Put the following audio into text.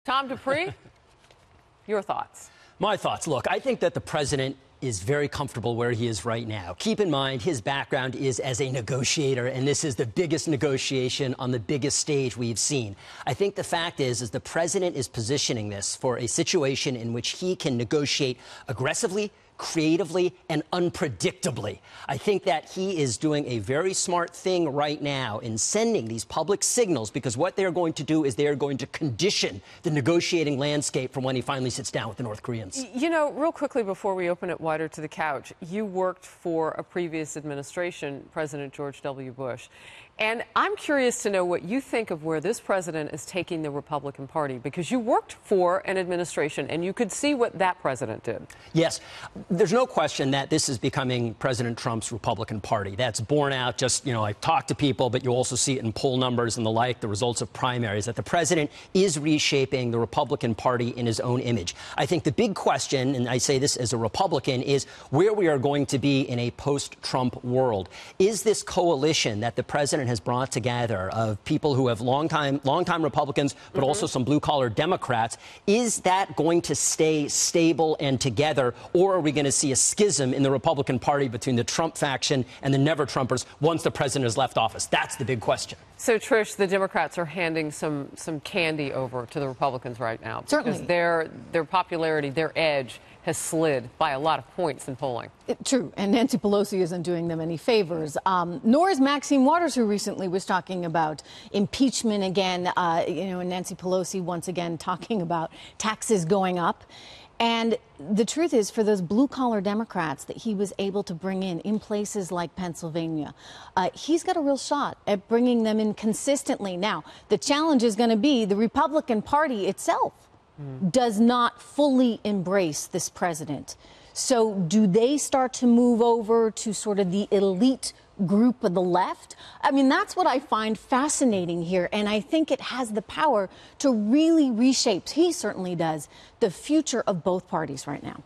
Tom Dupree, your thoughts? My thoughts. Look, I think that the president is very comfortable where he is right now. Keep in mind, his background is as a negotiator, and this is the biggest negotiation on the biggest stage we've seen. I think the fact is the president is positioning this for a situation in which he can negotiate aggressively, creatively, and unpredictably. I think that he is doing a very smart thing right now in sending these public signals, because what they're going to do is they're going to condition the negotiating landscape for when he finally sits down with the North Koreans. You know, real quickly before we open it wider to the couch, you worked for a previous administration, President George W. Bush. And I'm curious to know what you think of where this president is taking the Republican Party, because you worked for an administration and you could see what that president did. Yes, there's no question that this is becoming President Trump's Republican Party. That's borne out just, I've talked to people, but you also see it in poll numbers and the like, the results of primaries, that the president is reshaping the Republican Party in his own image. I think the big question, and I say this as a Republican, is where we are going to be in a post-Trump world. Is this coalition that the president has brought together of people who have longtime Republicans, but also some blue-collar Democrats, is that going to stay stable and together, or are we going to see a schism in the Republican Party between the Trump faction and the never-Trumpers once the president has left office? That's the big question. So, Trish, the Democrats are handing some candy over to the Republicans right now. Certainly. Because their popularity, their edge, has slid by a lot of points in polling. True, and Nancy Pelosi isn't doing them any favors. Nor is Maxine Waters, who recently was talking about impeachment again, and Nancy Pelosi once again talking about taxes going up. And the truth is, for those blue-collar Democrats that he was able to bring in places like Pennsylvania, he's got a real shot at bringing them in consistently. Now, the challenge is going to be the Republican Party itself does not fully embrace this president. So do they start to move over to sort of the elite group of the left? I mean, that's what I find fascinating here. And I think it has the power to really reshape, he certainly does, the future of both parties right now.